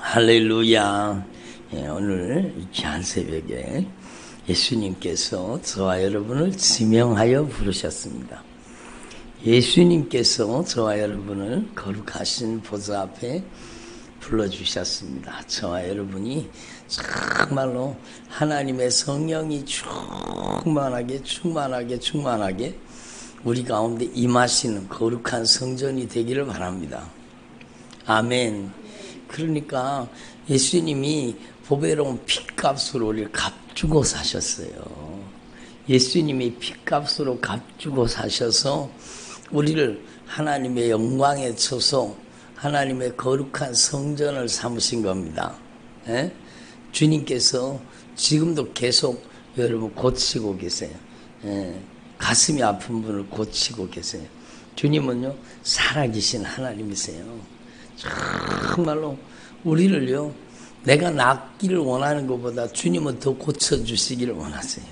할렐루야. 오늘 귀한 새벽에 예수님께서 저와 여러분을 지명하여 부르셨습니다. 예수님께서 저와 여러분을 거룩하신 보좌 앞에 불러주셨습니다. 저와 여러분이 정말로 하나님의 성령이 충만하게 우리 가운데 임하시는 거룩한 성전이 되기를 바랍니다. 아멘. 그러니까 예수님이 보배로운 핏값으로 우리를 값주고 사셨어요. 예수님이 핏값으로 값주고 사셔서 우리를 하나님의 영광에 쳐서 하나님의 거룩한 성전을 삼으신 겁니다. 예? 주님께서 지금도 계속 여러분 고치고 계세요. 예? 가슴이 아픈 분을 고치고 계세요. 주님은요 살아계신 하나님이세요. 정말로 우리를요 내가 낫기를 원하는 것보다 주님은 더 고쳐주시기를 원하세요.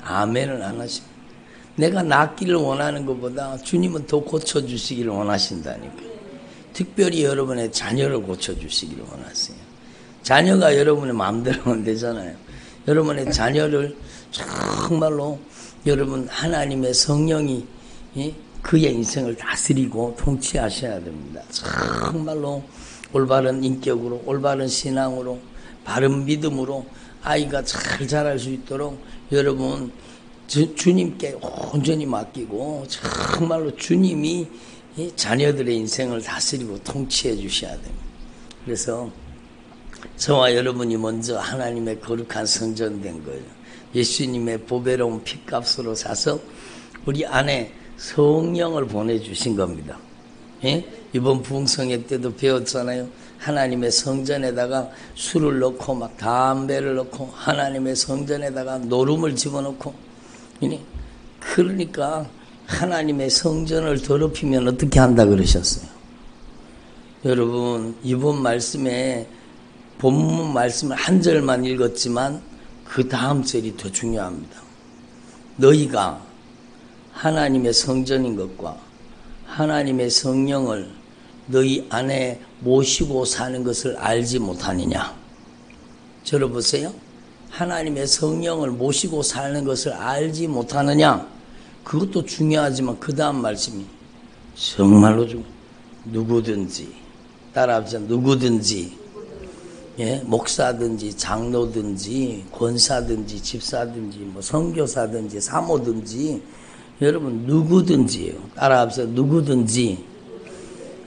아멘을 안 하십니다. 내가 낫기를 원하는 것보다 주님은 더 고쳐주시기를 원하신다니까. 특별히 여러분의 자녀를 고쳐주시기를 원하세요. 자녀가 여러분의 마음대로 안 되잖아요. 여러분의 자녀를 정말로 여러분 하나님의 성령이 그의 인생을 다스리고 통치하셔야 됩니다. 정말로 올바른 인격으로 올바른 신앙으로 바른 믿음으로 아이가 잘 자랄 수 있도록 여러분 주님께 온전히 맡기고 정말로 주님이 자녀들의 인생을 다스리고 통치해 주셔야 됩니다. 그래서 저와 여러분이 먼저 하나님의 거룩한 성전 된 거예요. 예수님의 보배로운 핏값으로 사서 우리 안에 성령을 보내주신 겁니다. 예? 이번 부흥성회 때도 배웠잖아요. 하나님의 성전에다가 술을 넣고 막 담배를 넣고 하나님의 성전에다가 노름을 집어넣고 그러니까 하나님의 성전을 더럽히면 어떻게 한다 그러셨어요. 여러분 이번 말씀에 본문 말씀을 한 절만 읽었지만 그 다음 절이 더 중요합니다. 너희가 하나님의 성전인 것과 하나님의 성령을 너희 안에 모시고 사는 것을 알지 못하느냐. 들어보세요. 하나님의 성령을 모시고 사는 것을 알지 못하느냐. 그것도 중요하지만 그 다음 말씀이 정말로 누구든지 따라합시다. 누구든지 목사든지 장로든지 권사든지 집사든지 뭐 선교사든지 사모든지 여러분 누구든지요. 따라합시다. 누구든지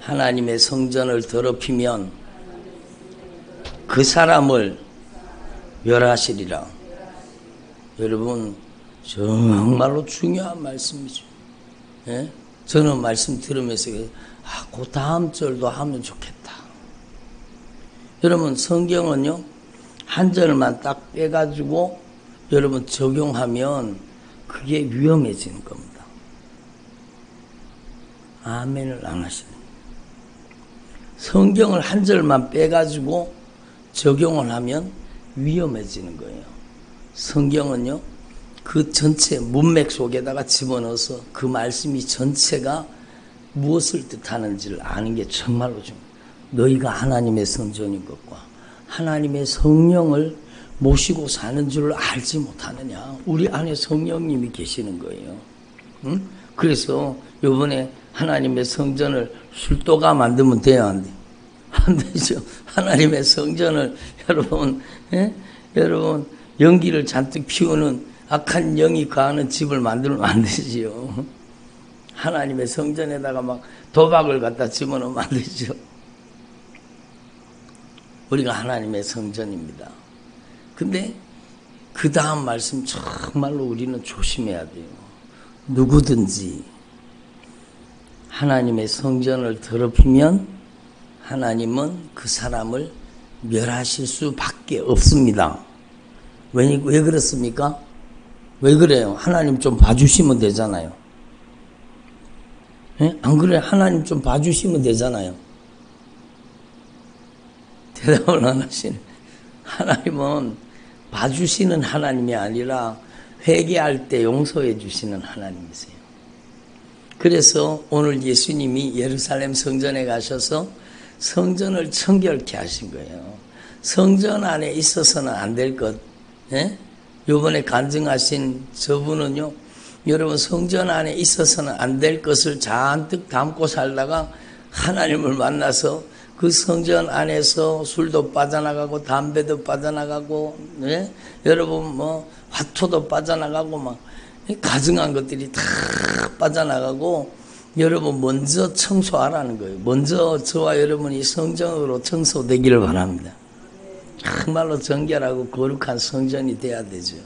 하나님의 성전을 더럽히면 그 사람을 멸하시리라. 여러분 정말로 중요한 말씀이죠. 예? 저는 말씀 들으면서 그 다음 절도 하면 좋겠다. 여러분 성경은요 한 절만 딱 빼가지고 여러분 적용하면 그게 위험해지는 겁니다. 아멘을 안 하시네. 성경을 한 절만 빼가지고 적용을 하면 위험해지는 거예요. 성경은요 그 전체 문맥 속에다가 집어넣어서 그 말씀이 전체가 무엇을 뜻하는지를 아는 게 정말로 중요해요. 너희가 하나님의 성전인 것과 하나님의 성령을 모시고 사는 줄을 알지 못하느냐. 우리 안에 성령님이 계시는 거예요. 응? 그래서 이번에 하나님의 성전을 술도가 만들면 돼요, 안 돼? 안 되죠. 하나님의 성전을 여러분 연기를 잔뜩 피우는 악한 영이 거하는 집을 만들면 안 되지요. 하나님의 성전에다가 막 도박을 갖다 집어넣으면 안 되죠. 우리가 하나님의 성전입니다. 근데 그 다음 말씀 정말로 우리는 조심해야 돼요. 누구든지 하나님의 성전을 더럽히면 하나님은 그 사람을 멸하실 수밖에 없습니다. 왜 그렇습니까? 왜 그래요? 하나님 좀 봐주시면 되잖아요. 예? 안 그래? 하나님 좀 봐주시면 되잖아요. 대답을 안 하시네. 하나님은 봐주시는 하나님이 아니라 회개할 때 용서해 주시는 하나님이세요. 그래서 오늘 예수님이 예루살렘 성전에 가셔서 성전을 청결케 하신 거예요. 성전 안에 있어서는 안 될 것. 예? 요번에 간증하신 저분은요, 여러분 성전 안에 있어서는 안 될 것을 잔뜩 담고 살다가 하나님을 만나서 그 성전 안에서 술도 빠져나가고 담배도 빠져나가고, 예? 여러분 뭐 화토도 빠져나가고 막 가증한 것들이 다 빠져나가고, 여러분 먼저 청소하라는 거예요. 먼저 저와 여러분이 성전으로 청소되기를 바랍니다. 정말로 정결하고 거룩한 성전이 돼야 되죠.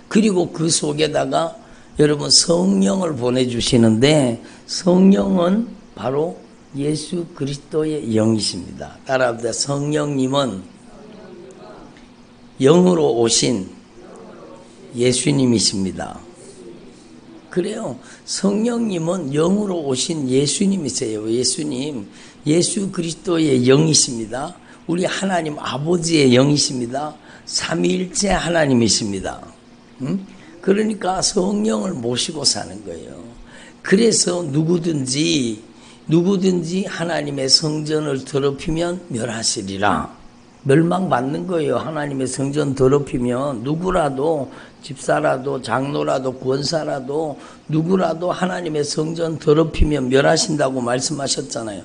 그리고 그 속에다가 여러분 성령을 보내주시는데, 성령은 바로 예수 그리스도의 영이십니다. 따라합니다. 성령님은 영으로 오신 예수님이십니다. 그래요. 성령님은 영으로 오신 예수님이세요. 예수님, 예수 그리스도의 영이십니다. 우리 하나님 아버지의 영이십니다. 삼위일체 하나님이십니다. 그러니까 성령을 모시고 사는 거예요. 그래서 누구든지 하나님의 성전을 더럽히면 멸하시리라. 멸망받는 거예요. 하나님의 성전 더럽히면 누구라도, 집사라도 장로라도 권사라도 누구라도 하나님의 성전 더럽히면 멸하신다고 말씀하셨잖아요.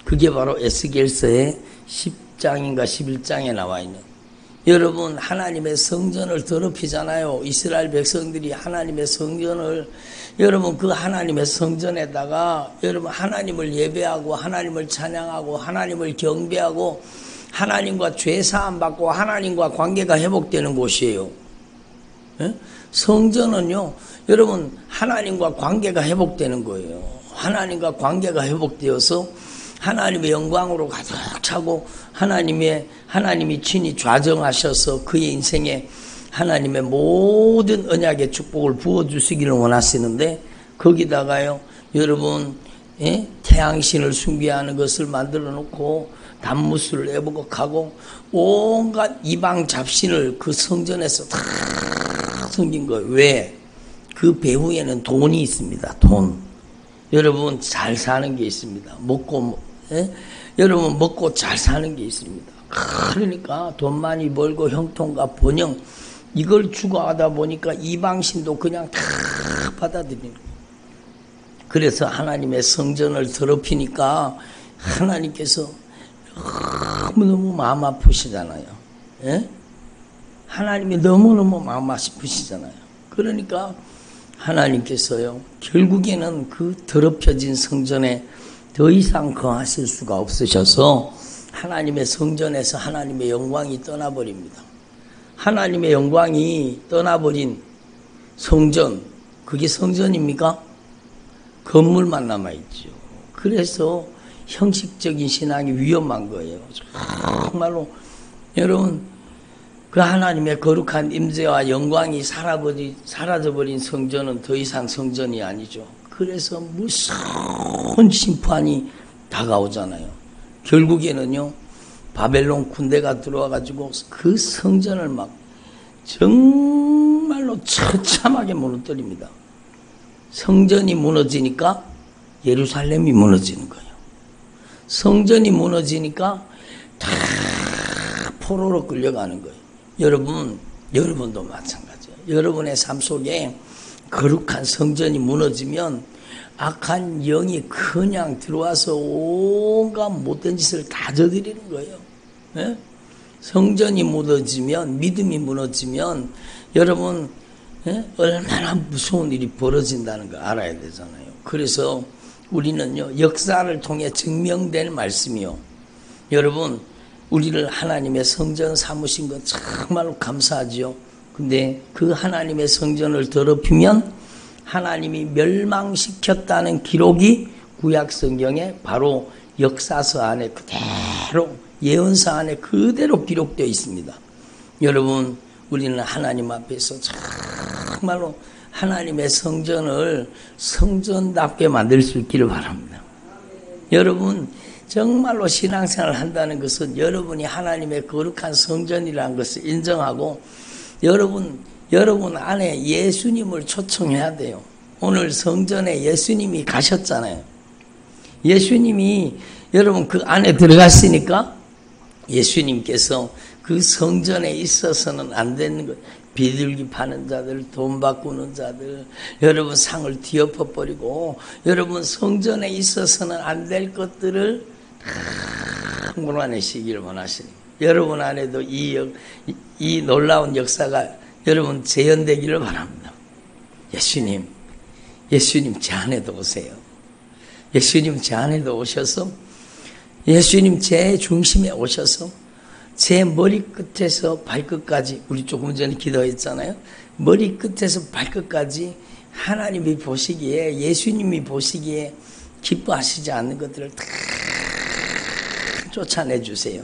그게 바로 에스겔서의 10장인가 11장에 나와 있는, 여러분 하나님의 성전을 더럽히잖아요. 이스라엘 백성들이 하나님의 성전을, 여러분 그 하나님의 성전에다가 여러분 하나님을 예배하고 하나님을 찬양하고 하나님을 경배하고 하나님과 죄 사함 받고 하나님과 관계가 회복되는 곳이에요. 예? 성전은요, 여러분 하나님과 관계가 회복되는 거예요. 하나님과 관계가 회복되어서 하나님의 영광으로 가득 차고 하나님이 친히 좌정하셔서 그의 인생에 하나님의 모든 언약의 축복을 부어주시기를 원하시는데, 거기다가요 여러분 태양신을 숭배하는 것을 만들어 놓고 단무술을 애복하고 온갖 이방 잡신을 그 성전에서 다 섬긴 거예요. 왜? 그 배후에는 돈이 있습니다. 돈. 여러분 잘 사는 게 있습니다. 여러분 먹고 잘 사는 게 있습니다. 그러니까 돈 많이 벌고 형통과 번영 이걸 추구하다 보니까 이방신도 그냥 다 받아들이는 거예요. 그래서 하나님의 성전을 더럽히니까 하나님께서 너무너무 마음 아프시잖아요. 예? 하나님이 너무너무 마음 아프시잖아요. 그러니까 하나님께서요 결국에는 그 더럽혀진 성전에 더 이상 거하실 수가 없으셔서 하나님의 성전에서 하나님의 영광이 떠나버립니다. 하나님의 영광이 떠나버린 성전, 그게 성전입니까? 건물만 남아있죠. 그래서 형식적인 신앙이 위험한 거예요. 정말로 여러분 그 하나님의 거룩한 임재와 영광이 사라져버린 성전은 더 이상 성전이 아니죠. 그래서 무서운 심판이 다가오잖아요. 결국에는요 바벨론 군대가 들어와가지고 그 성전을 막 정말로 처참하게 무너뜨립니다. 성전이 무너지니까 예루살렘이 무너지는 거예요. 성전이 무너지니까 다 포로로 끌려가는 거예요. 여러분도 마찬가지예요. 여러분의 삶 속에 거룩한 성전이 무너지면 악한 영이 그냥 들어와서 온갖 못된 짓을 다 저지르는 거예요. 네? 성전이 무너지면, 믿음이 무너지면 여러분 얼마나 무서운 일이 벌어진다는 걸 알아야 되잖아요. 그래서 우리는요 역사를 통해 증명된 말씀이요. 여러분 우리를 하나님의 성전 삼으신 건 정말로 감사하지요. 근데 그 하나님의 성전을 더럽히면 하나님이 멸망시켰다는 기록이 구약 성경에 바로 역사서 안에 그대로, 예언서 안에 그대로 기록되어 있습니다. 여러분 우리는 하나님 앞에서 정말로 하나님의 성전을 성전답게 만들 수 있기를 바랍니다. 여러분 정말로 신앙생활을 한다는 것은 여러분이 하나님의 거룩한 성전이라는 것을 인정하고 여러분 안에 예수님을 초청해야 돼요. 오늘 성전에 예수님이 가셨잖아요. 예수님이 여러분 그 안에 들어갔으니까 예수님께서 그 성전에 있어서는 안 되는 것, 비둘기 파는 자들, 돈 바꾸는 자들, 여러분 상을 뒤엎어버리고 여러분 성전에 있어서는 안 될 것들을 다 몰아내시기를 원하시니 여러분 안에도 이 놀라운 역사가 여러분 재현되기를 바랍니다. 예수님 제 안에도 오세요. 예수님 제 안에도 오셔서 예수님 제 중심에 오셔서 제 머리끝에서 발끝까지, 우리 조금 전에 기도했잖아요. 머리끝에서 발끝까지 하나님이 보시기에, 예수님이 보시기에 기뻐하시지 않는 것들을 다 쫓아내 주세요.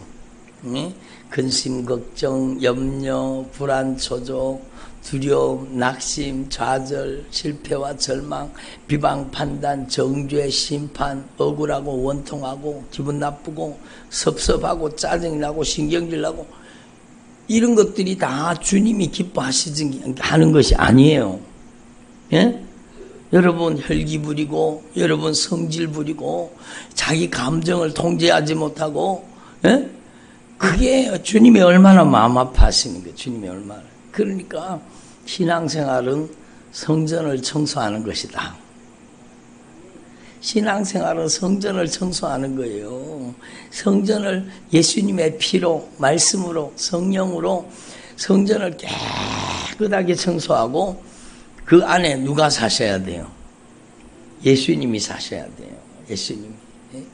근심, 걱정, 염려, 불안, 초조, 두려움, 낙심, 좌절, 실패와 절망, 비방, 판단, 정죄, 심판, 억울하고 원통하고 기분 나쁘고 섭섭하고 짜증나고 신경질나고 이런 것들이 다 주님이 기뻐하시는 하는 것이 아니에요. 예? 여러분 혈기 부리고 여러분 성질 부리고 자기 감정을 통제하지 못하고, 예? 그게 주님이 얼마나 마음 아파하시는 거예요. 주님이 얼마나. 그러니까 신앙생활은 성전을 청소하는 것이다. 신앙생활은 성전을 청소하는 거예요. 성전을 예수님의 피로, 말씀으로, 성령으로 성전을 깨끗하게 청소하고 그 안에 누가 사셔야 돼요? 예수님이 사셔야 돼요. 예수님이.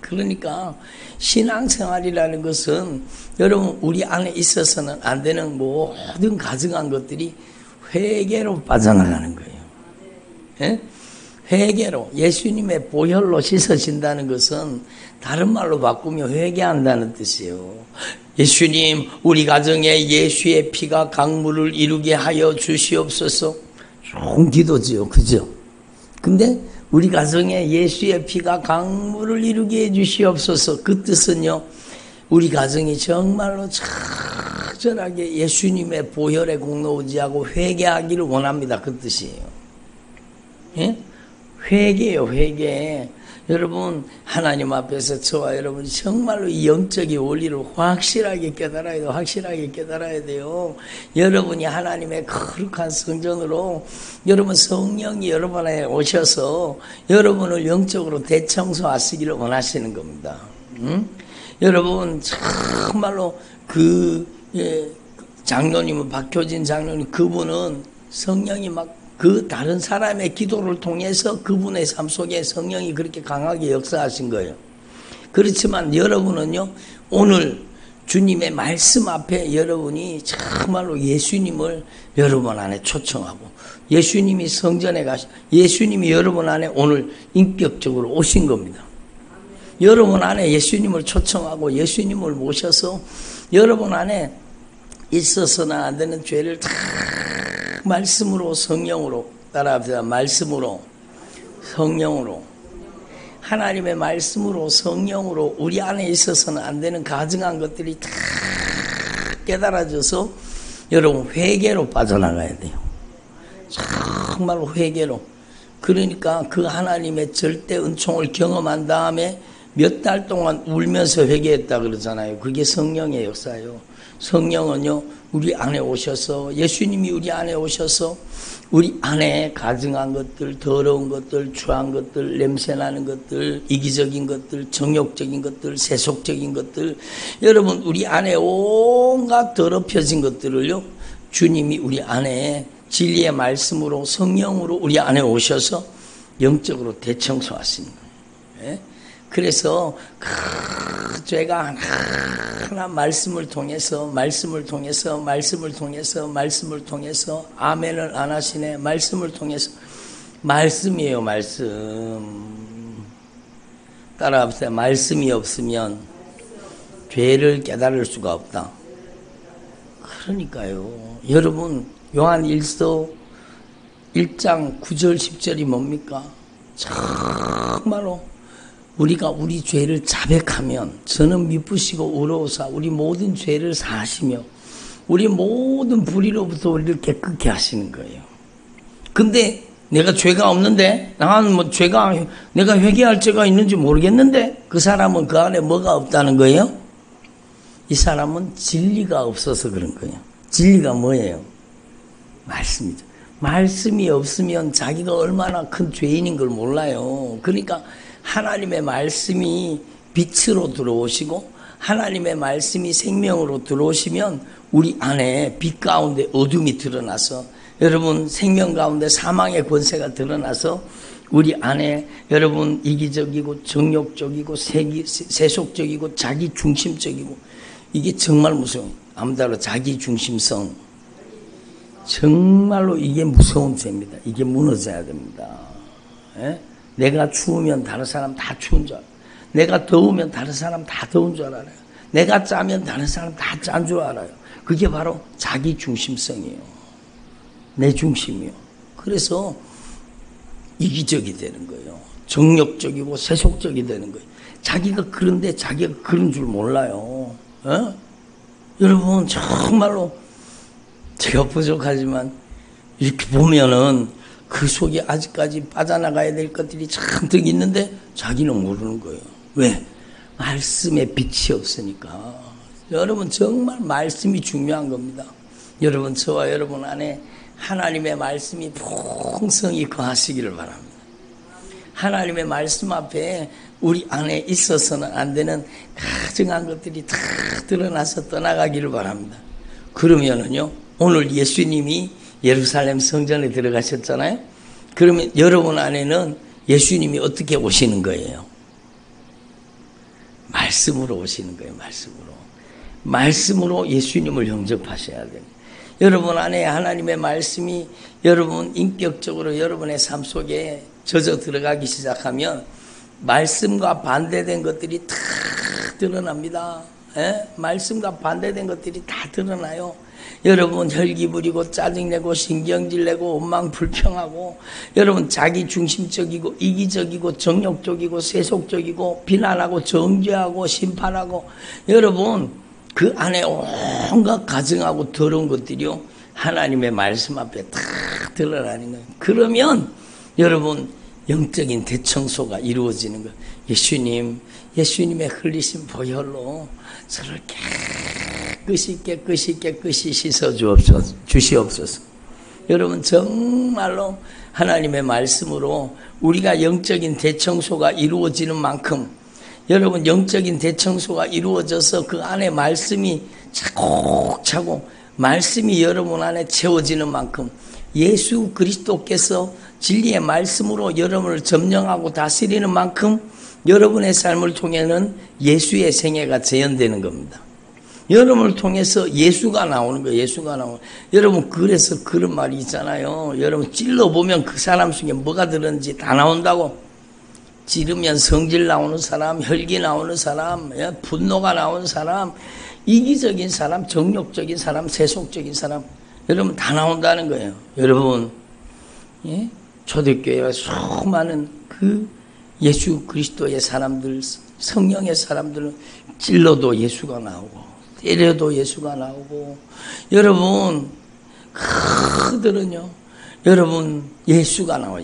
그러니까 신앙생활이라는 것은 여러분 우리 안에 있어서는 안 되는 모든 가증한 것들이 회개로 빠져나가는 거예요. 예? 회개로, 예수님의 보혈로 씻어진다는 것은 다른 말로 바꾸면 회개한다는 뜻이에요. 예수님, 우리 가정에 예수의 피가 강물을 이루게 하여 주시옵소서. 좋은 기도지요. 그죠? 근데 우리 가정에 예수의 피가 강물을 이루게 해 주시옵소서. 그 뜻은요, 우리 가정이 정말로 철저하게 예수님의 보혈의 공로 의지하고 회개하기를 원합니다. 그 뜻이에요. 예? 회개요, 회개. 여러분, 하나님 앞에서 저와 여러분이 정말로 이 영적인 원리를 확실하게 깨달아야 돼요. 확실하게 깨달아야 돼요. 여러분이 하나님의 거룩한 성전으로 여러분 성령이 여러분 안에 오셔서 여러분을 영적으로 대청소하시기를 원하시는 겁니다. 여러분, 정말로 장로님은 박효진 장로님, 그분은 성령이 그 다른 사람의 기도를 통해서 그분의 삶 속에 성령이 그렇게 강하게 역사하신 거예요. 그렇지만 여러분은요, 오늘 주님의 말씀 앞에 여러분이 정말로 예수님을 여러분 안에 초청하고 예수님이 성전에 예수님이 여러분 안에 오늘 인격적으로 오신 겁니다. 여러분 안에 예수님을 초청하고 예수님을 모셔서 여러분 안에 있어서는 안 되는 죄를 다 말씀으로, 성령으로, 따라합시다. 말씀으로, 성령으로, 하나님의 말씀으로, 성령으로 우리 안에 있어서는 안 되는 가증한 것들이 다 깨달아져서 여러분 회개로 빠져나가야 돼요. 정말로 회개로. 그러니까 그 하나님의 절대 은총을 경험한 다음에 몇 달 동안 울면서 회개했다 그러잖아요. 그게 성령의 역사예요. 성령은요, 우리 안에 오셔서, 예수님이 우리 안에 오셔서 우리 안에 가증한 것들, 더러운 것들, 추한 것들, 냄새나는 것들, 이기적인 것들, 정욕적인 것들, 세속적인 것들, 여러분 우리 안에 온갖 더럽혀진 것들을요, 주님이 우리 안에 진리의 말씀으로, 성령으로 우리 안에 오셔서 영적으로 대청소하시는 거예요. 예? 그래서 그 죄가 하나하나 말씀을 통해서 아멘을 안 하시네. 말씀을 통해서, 말씀이에요. 말씀. 따라합시다. 말씀이 없으면 죄를 깨달을 수가 없다. 그러니까요, 여러분, 요한 1서 1장 9절 10절이 뭡니까? 정말로 우리가 우리 죄를 자백하면 저는 미쁘시고 의로우사 우리 모든 죄를 사하시며 우리 모든 불의로부터 우리를 깨끗게 하시는 거예요. 근데 내가 죄가 없는데, 나는 뭐 내가 회개할 죄가 있는지 모르겠는데, 그 사람은 그 안에 뭐가 없다는 거예요? 이 사람은 진리가 없어서 그런 거예요. 진리가 뭐예요? 말씀이죠. 말씀이 없으면 자기가 얼마나 큰 죄인인 걸 몰라요. 그러니까 하나님의 말씀이 빛으로 들어오시고 하나님의 말씀이 생명으로 들어오시면 우리 안에 빛 가운데 어둠이 드러나서 여러분 생명 가운데 사망의 권세가 드러나서 우리 안에 여러분 이기적이고 정욕적이고 세속적이고 자기 중심적이고 이게 정말 무서워요. 아무쪼록 자기 중심성 정말로 이게 무서운 죄입니다. 이게 무너져야 됩니다. 예? 내가 추우면 다른 사람 다 추운 줄 알아요. 내가 더우면 다른 사람 다 더운 줄 알아요. 내가 짜면 다른 사람 다 짠 줄 알아요. 그게 바로 자기 중심성이에요. 내 중심이요. 그래서 이기적이 되는 거예요. 정욕적이고 세속적이 되는 거예요. 자기가 그런데 자기가 그런 줄 몰라요. 어? 여러분 정말로 제가 부족하지만 이렇게 보면은 그 속에 아직까지 빠져나가야 될 것들이 잔뜩 있는데 자기는 모르는 거예요. 왜? 말씀에 빛이 없으니까. 여러분 정말 말씀이 중요한 겁니다. 여러분 저와 여러분 안에 하나님의 말씀이 풍성히 거하시기를 바랍니다. 하나님의 말씀 앞에 우리 안에 있어서는 안 되는 가증한 것들이 다 드러나서 떠나가기를 바랍니다. 그러면은요 오늘 예수님이 예루살렘 성전에 들어가셨잖아요. 그러면 여러분 안에는 예수님이 어떻게 오시는 거예요? 말씀으로 오시는 거예요. 말씀으로 예수님을 영접하셔야 돼요. 여러분 안에 하나님의 말씀이 여러분 인격적으로 여러분의 삶 속에 젖어 들어가기 시작하면 말씀과 반대된 것들이 다 드러납니다. 예? 말씀과 반대된 것들이 다 드러나요. 여러분 혈기 부리고 짜증내고 신경질내고 원망불평하고 여러분 자기중심적이고 이기적이고 정욕적이고 세속적이고 비난하고 정죄하고 심판하고 여러분 그 안에 온갖 가증하고 더러운 것들이요 하나님의 말씀 앞에 다 드러나는 거예요. 그러면 여러분 영적인 대청소가 이루어지는 거예요. 예수님의 흘리신 보혈로 저를 깨끗이 씻어 주시옵소서. 여러분 정말로 하나님의 말씀으로 우리가 영적인 대청소가 이루어지는 만큼 여러분 영적인 대청소가 이루어져서 그 안에 말씀이 차곡차곡 말씀이 여러분 안에 채워지는 만큼 예수 그리스도께서 진리의 말씀으로 여러분을 점령하고 다스리는 만큼 여러분의 삶을 통해는 예수의 생애가 재현되는 겁니다. 여러분을 통해서 예수가 나오는 거예요. 여러분 그래서 그런 말이 있잖아요. 여러분 찔러보면 그 사람 속에 뭐가 들었는지 다 나온다고. 찌르면 성질 나오는 사람, 혈기 나오는 사람, 분노가 나오는 사람, 이기적인 사람, 정욕적인 사람, 세속적인 사람 여러분 다 나온다는 거예요. 여러분 초대교회가 수많은 그 예수 그리스도의 사람들, 성령의 사람들은 찔러도 예수가 나오고 때려도 예수가 나오고 여러분 그들은요 여러분 예수가 나와요.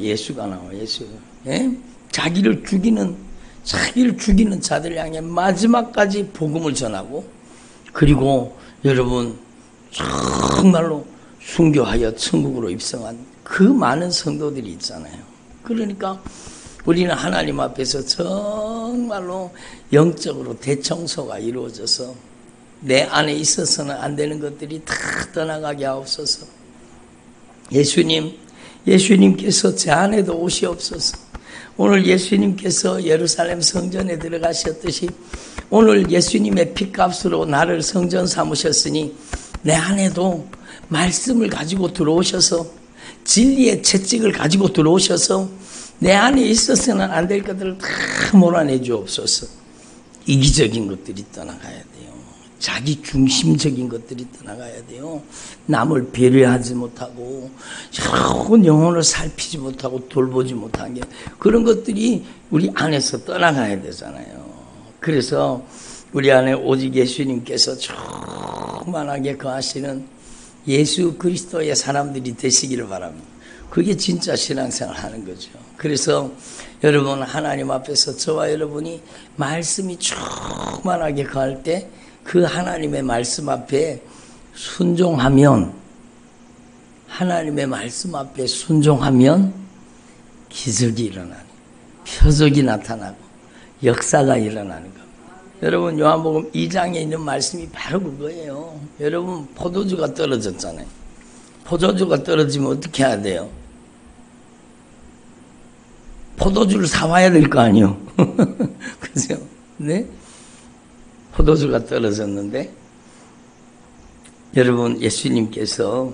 자기를 죽이는 자들 향해 마지막까지 복음을 전하고 그리고 여러분 정말로 순교하여 천국으로 입성한 그 많은 성도들이 있잖아요. 그러니까 우리는 하나님 앞에서 정말로 영적으로 대청소가 이루어져서 내 안에 있어서는 안 되는 것들이 다 떠나가게 하옵소서. 예수님께서 제 안에도 오시옵소서. 오늘 예수님께서 예루살렘 성전에 들어가셨듯이 오늘 예수님의 핏값으로 나를 성전 삼으셨으니 내 안에도 말씀을 가지고 들어오셔서 진리의 채찍을 가지고 들어오셔서 내 안에 있어서는 안 될 것들을 다 몰아내 주옵소서. 이기적인 것들이 떠나가야 돼요. 자기 중심적인 것들이 떠나가야 돼요. 남을 배려하지 못하고 영혼을 살피지 못하고 돌보지 못한 게 그런 것들이 우리 안에서 떠나가야 되잖아요. 그래서 우리 안에 오직 예수님께서 충만하게 거하시는 예수 그리스도의 사람들이 되시기를 바랍니다. 그게 진짜 신앙생활 하는 거죠. 그래서 여러분 하나님 앞에서 저와 여러분이 말씀이 충만하게 가할 때 그 하나님의 말씀 앞에 순종하면, 하나님의 말씀 앞에 순종하면 기적이 일어나는, 표적이 나타나고 역사가 일어나는 겁니다. 여러분 요한복음 2장에 있는 말씀이 바로 그거예요. 여러분 포도주가 떨어졌잖아요. 포도주가 떨어지면 어떻게 해야 돼요? 포도주를 사와야 될 거 아니에요. 그죠? 네? 포도주가 떨어졌는데 여러분 예수님께서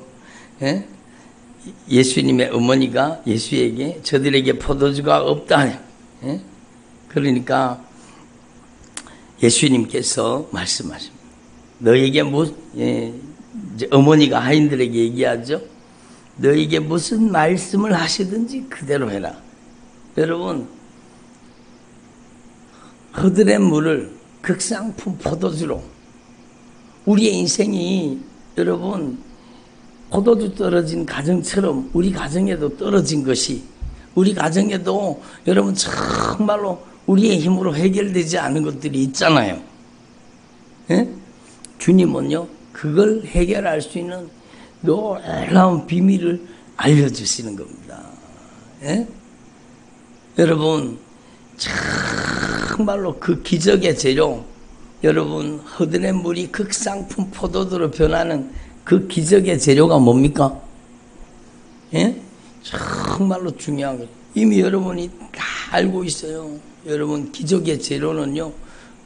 예수님의 어머니가 예수에게 저들에게 포도주가 없다. 그러니까 예수님께서 말씀하십니다. 너에게 어머니가 하인들에게 얘기하죠. 너에게 무슨 말씀을 하시든지 그대로 해라. 여러분 흐드렛 물을 극상품 포도주로, 우리의 인생이 여러분 포도주 떨어진 가정처럼 우리 가정에도 떨어진 것이, 우리 가정에도 여러분 정말로 우리의 힘으로 해결되지 않은 것들이 있잖아요. 예? 주님은요 그걸 해결할 수 있는 놀라운 비밀을 알려주시는 겁니다. 예? 여러분 정말로 그 기적의 재료, 여러분 흐드렛 물이 극상품 포도주로 변하는 그 기적의 재료가 뭡니까? 예? 정말로 중요한 거죠. 이미 여러분이 다 알고 있어요. 여러분 기적의 재료는요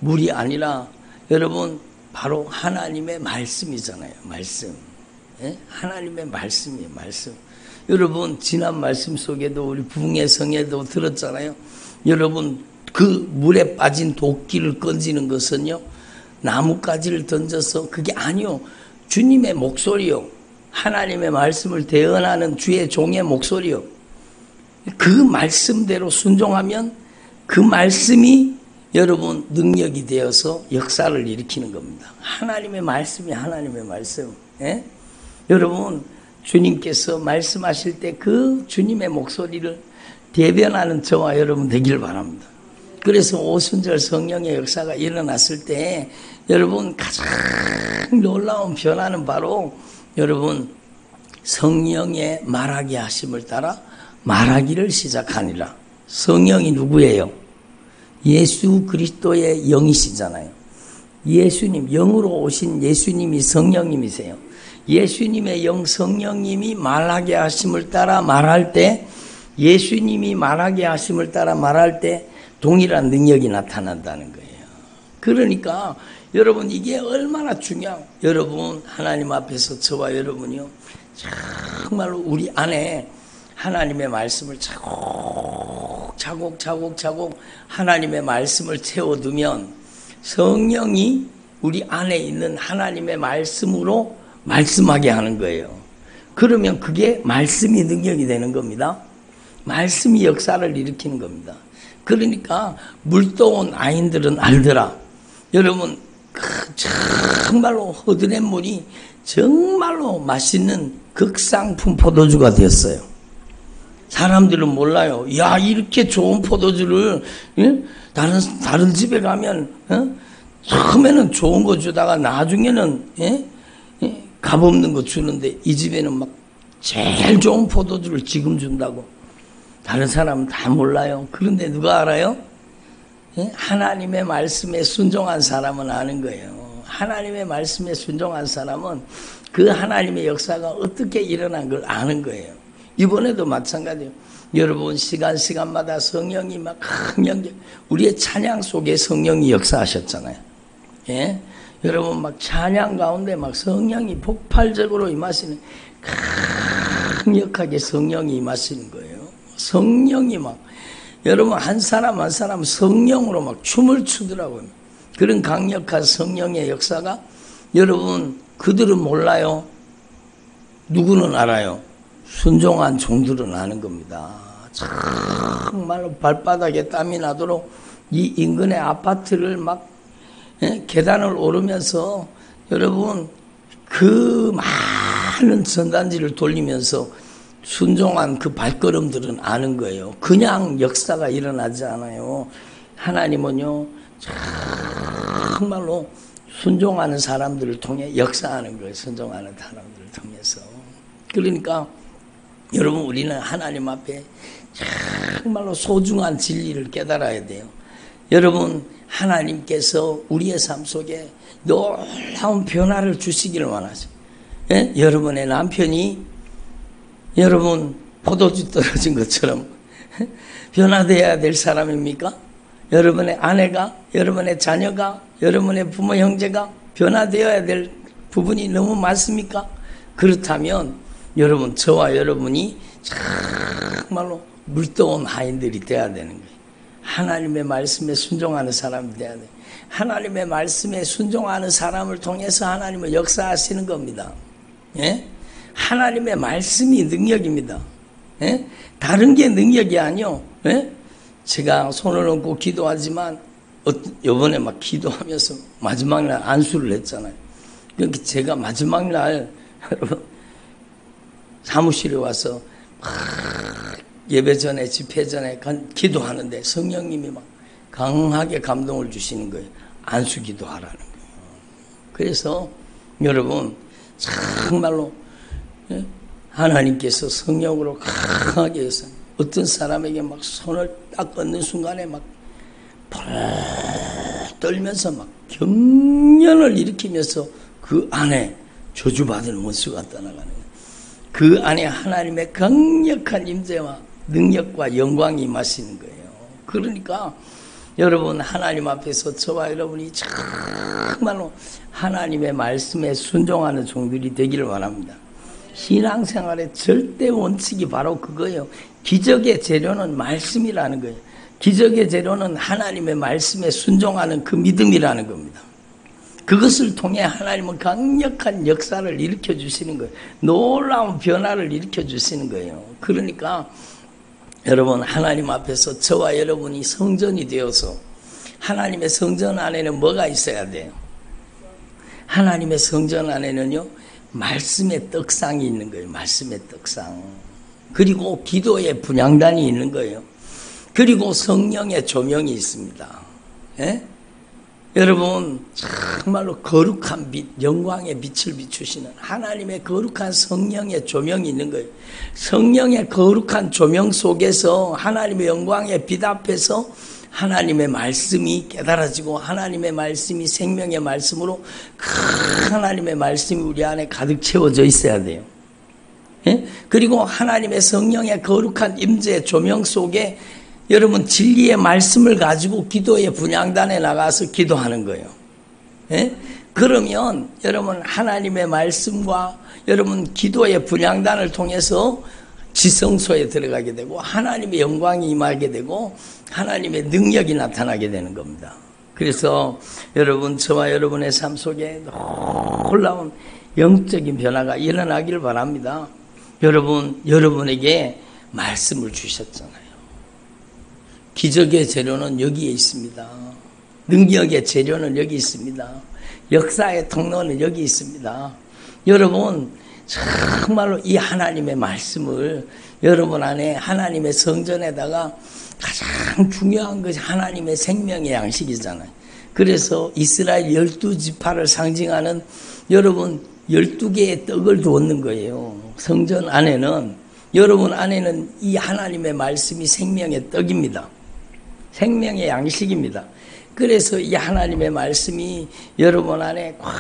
물이 아니라 여러분 바로 하나님의 말씀이잖아요. 말씀. 예? 하나님의 말씀이에요. 말씀. 여러분 지난 말씀 속에도 우리 부흥의 성에도 들었잖아요. 여러분 그 물에 빠진 도끼를 건지는 것은요 나뭇가지를 던져서, 그게 아니요 주님의 목소리요, 하나님의 말씀을 대언하는 주의 종의 목소리요, 그 말씀대로 순종하면 그 말씀이 여러분 능력이 되어서 역사를 일으키는 겁니다. 하나님의 말씀이 하나님의 말씀. 예? 여러분 주님께서 말씀하실 때 그 주님의 목소리를 대변하는 저와 여러분 되길 바랍니다. 그래서 오순절 성령의 역사가 일어났을 때 여러분 가장 놀라운 변화는 바로 여러분 성령의 말하게 하심을 따라 말하기를 시작하니라. 성령이 누구예요? 예수 그리스도의 영이시잖아요. 예수님, 영으로 오신 예수님이 성령님이세요. 예수님의 영 성령님이 말하게 하심을 따라 말할 때, 예수님이 말하게 하심을 따라 말할 때 동일한 능력이 나타난다는 거예요. 그러니까 여러분 이게 얼마나 여러분 하나님 앞에서 저와 여러분이요 정말로 우리 안에 하나님의 말씀을 차곡차곡 하나님의 말씀을 채워두면 성령이 우리 안에 있는 하나님의 말씀으로 말씀하게 하는 거예요. 그러면 그게 말씀이 능력이 되는 겁니다. 말씀이 역사를 일으키는 겁니다. 그러니까 물도온 아인들은 알더라. 여러분 정말로 흐드렛 물이 정말로 맛있는 극상품 포도주가 되었어요. 사람들은 몰라요. 야, 이렇게 좋은 포도주를 다른 집에 가면 처음에는 좋은 거 주다가 나중에는 값없는 거 주는데 이 집에는 막 제일 좋은 포도주를 지금 준다고. 다른 사람은 다 몰라요. 그런데 누가 알아요? 하나님의 말씀에 순종한 사람은 아는 거예요. 하나님의 말씀에 순종한 사람은 그 하나님의 역사가 어떻게 일어난 걸 아는 거예요. 이번에도 마찬가지예요. 여러분 시간마다 성령이 막 우리의 찬양 속에 성령이 역사하셨잖아요. 예? 여러분 막 찬양 가운데 막 성령이 폭발적으로 임하시는, 강력하게 성령이 임하시는 거예요. 성령이 막 여러분 한 사람 한 사람 성령으로 막 춤을 추더라고요. 그런 강력한 성령의 역사가 여러분 그들은 몰라요. 누구는 알아요? 순종한 종들은 아는 겁니다. 정말로 발바닥에 땀이 나도록 이 인근의 아파트를 막 계단을 오르면서 여러분 그 많은 전단지를 돌리면서 순종한 그 발걸음들은 아는 거예요. 그냥 역사가 일어나지 않아요. 하나님은요, 정말로 순종하는 사람들을 통해 역사하는 거예요. 순종하는 사람들을 통해서. 그러니까 여러분, 우리는 하나님 앞에 정말로 소중한 진리를 깨달아야 돼요. 여러분, 하나님께서 우리의 삶 속에 놀라운 변화를 주시기를 원하죠. 예? 여러분의 남편이 여러분 포도주 떨어진 것처럼 변화되어야 될 사람입니까? 여러분의 아내가, 여러분의 자녀가, 여러분의 부모 형제가 변화되어야 될 부분이 너무 많습니까? 그렇다면 여러분, 저와 여러분이 정말로 물떠온 하인들이 되어야 되는 거예요. 하나님의 말씀에 순종하는 사람이 되어야 돼요. 하나님의 말씀에 순종하는 사람을 통해서 하나님은 역사하시는 겁니다. 예? 하나님의 말씀이 능력입니다. 예? 다른 게 능력이 아니요. 예? 제가 손을 얹고 기도하지만 이번에 막 기도하면서 마지막 날 안수를 했잖아요. 그러니까 제가 마지막 날 여러분 사무실에 와서 막 예배 전에 집회 전에 기도하는데 성령님이 막 강하게 감동을 주시는 거예요. 안수 기도하라는 거예요. 그래서 여러분 정말로 하나님께서 성령으로 강하게 해서 어떤 사람에게 막 손을 딱 얹는 순간에 막 떨면서 막 경련을 일으키면서 그 안에 저주받은 원수가 떠나가는 거예요. 그 안에 하나님의 강력한 임재와 능력과 영광이 임하시는 거예요. 그러니까 여러분, 하나님 앞에서 저와 여러분이 정말로 하나님의 말씀에 순종하는 종들이 되기를 바랍니다. 신앙생활의 절대 원칙이 바로 그거예요. 기적의 재료는 말씀이라는 거예요. 기적의 재료는 하나님의 말씀에 순종하는 그 믿음이라는 겁니다. 그것을 통해 하나님은 강력한 역사를 일으켜 주시는 거예요. 놀라운 변화를 일으켜 주시는 거예요. 그러니까 여러분, 하나님 앞에서 저와 여러분이 성전이 되어서 하나님의 성전 안에는 뭐가 있어야 돼요? 하나님의 성전 안에는요, 말씀의 떡상이 있는 거예요. 말씀의 떡상. 그리고 기도의 분향단이 있는 거예요. 그리고 성령의 조명이 있습니다. 예? 여러분, 정말로 거룩한 빛, 영광의 빛을 비추시는 하나님의 거룩한 성령의 조명이 있는 거예요. 성령의 거룩한 조명 속에서 하나님의 영광의 빛 앞에서 하나님의 말씀이 깨달아지고 하나님의 말씀이 생명의 말씀으로 하나님의 말씀이 우리 안에 가득 채워져 있어야 돼요. 예? 그리고 하나님의 성령의 거룩한 임재 조명 속에 여러분 진리의 말씀을 가지고 기도의 분향단에 나가서 기도하는 거예요. 예? 그러면 여러분 하나님의 말씀과 여러분 기도의 분향단을 통해서 지성소에 들어가게 되고 하나님의 영광이 임하게 되고 하나님의 능력이 나타나게 되는 겁니다. 그래서 여러분, 저와 여러분의 삶 속에 놀라운 영적인 변화가 일어나길 바랍니다. 여러분, 여러분에게 말씀을 주셨잖아요. 기적의 재료는 여기에 있습니다. 능력의 재료는 여기 있습니다. 역사의 통로는 여기 있습니다. 여러분, 정말로 이 하나님의 말씀을 여러분 안에 하나님의 성전에다가 가장 중요한 것이 하나님의 생명의 양식이잖아요. 그래서 이스라엘 12지파를 상징하는 여러분 12개의 떡을 두었는 거예요. 성전 안에는, 여러분 안에는 이 하나님의 말씀이 생명의 떡입니다. 생명의 양식입니다. 그래서 이 하나님의 말씀이 여러분 안에 꽉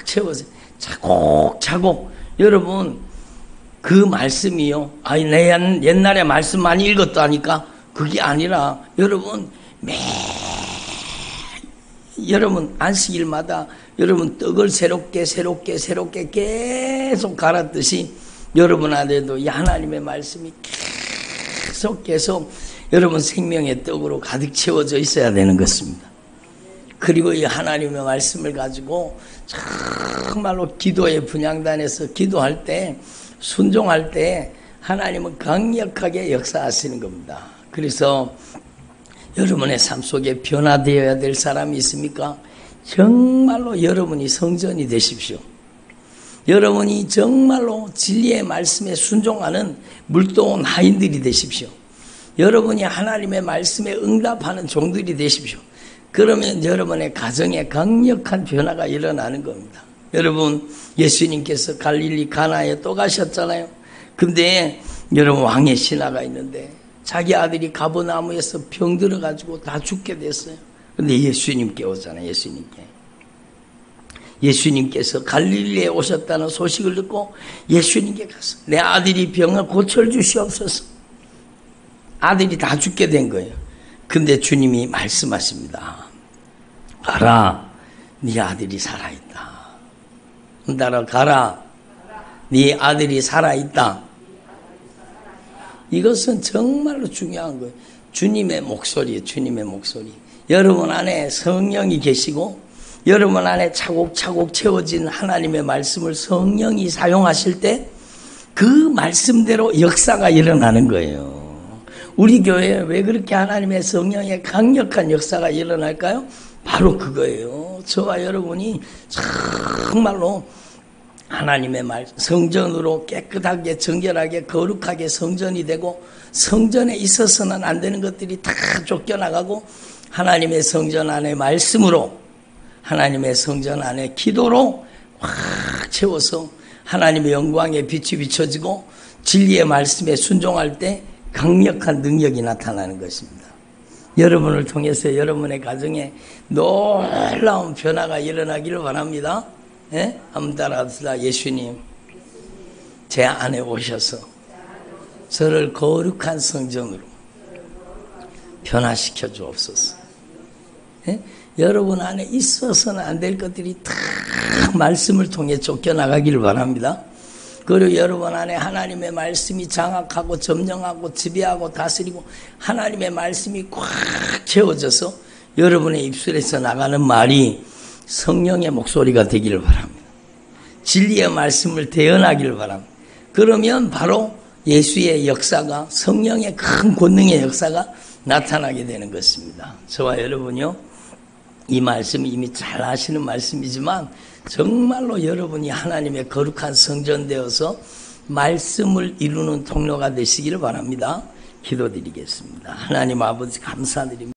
채워서 차곡차곡 여러분 그 말씀이요. 아니 내 옛날에 말씀 많이 읽었다니까 그게 아니라 여러분 여러분 안식일마다 여러분 떡을 새롭게 계속 갈았듯이 여러분 안에도 이 하나님의 말씀이 계속 여러분 생명의 떡으로 가득 채워져 있어야 되는 것입니다. 그리고 이 하나님의 말씀을 가지고 정말로 기도의 분향단에서 기도할 때, 순종할 때 하나님은 강력하게 역사하시는 겁니다. 그래서 여러분의 삶 속에 변화되어야 될 사람이 있습니까? 정말로 여러분이 성전이 되십시오. 여러분이 정말로 진리의 말씀에 순종하는 물도온 하인들이 되십시오. 여러분이 하나님의 말씀에 응답하는 종들이 되십시오. 그러면 여러분의 가정에 강력한 변화가 일어나는 겁니다. 여러분, 예수님께서 갈릴리 가나에 또 가셨잖아요. 근데 여러분, 왕의 신하가 있는데 자기 아들이 가버나움에서 병 들어가지고 다 죽게 됐어요. 근데 예수님께 오잖아요. 예수님께서 갈릴리에 오셨다는 소식을 듣고 예수님께 가서 내 아들이 병을 고쳐주시옵소서. 아들이 다 죽게 된 거예요. 근데 주님이 말씀하십니다. 가라, 네 아들이 살아있다. 따라 가라, 네 아들이 살아있다. 이것은 정말로 중요한 거예요. 주님의 목소리예요. 주님의 목소리. 여러분 안에 성령이 계시고 여러분 안에 차곡차곡 채워진 하나님의 말씀을 성령이 사용하실 때 그 말씀대로 역사가 일어나는 거예요. 우리 교회에 왜 그렇게 하나님의 성령의 강력한 역사가 일어날까요? 바로 그거예요. 저와 여러분이 정말로 하나님의 말, 성전으로 깨끗하게 정결하게 거룩하게 성전이 되고 성전에 있어서는 안 되는 것들이 다 쫓겨나가고 하나님의 성전 안에 말씀으로 하나님의 성전 안에 기도로 확 채워서 하나님의 영광의 빛이 비춰지고 진리의 말씀에 순종할 때 강력한 능력이 나타나는 것입니다. 여러분을 통해서 여러분의 가정에 놀라운 변화가 일어나기를 바랍니다. 예? 한번 따라합시다. 예수님, 제 안에 오셔서 저를 거룩한 성전으로 변화시켜 주옵소서. 예? 여러분 안에 있어서는 안 될 것들이 다 말씀을 통해 쫓겨나가기를 바랍니다. 그리고 여러분 안에 하나님의 말씀이 장악하고 점령하고 지배하고 다스리고 하나님의 말씀이 꽉 채워져서 여러분의 입술에서 나가는 말이 성령의 목소리가 되기를 바랍니다. 진리의 말씀을 대언하기를 바랍니다. 그러면 바로 예수의 역사가 성령의 큰 권능의 역사가 나타나게 되는 것입니다. 저와 여러분요, 이 말씀이 이미 잘 아시는 말씀이지만 정말로 여러분이 하나님의 거룩한 성전 되어서 말씀을 이루는 통로가 되시기를 바랍니다. 기도드리겠습니다. 하나님 아버지 감사드립니다.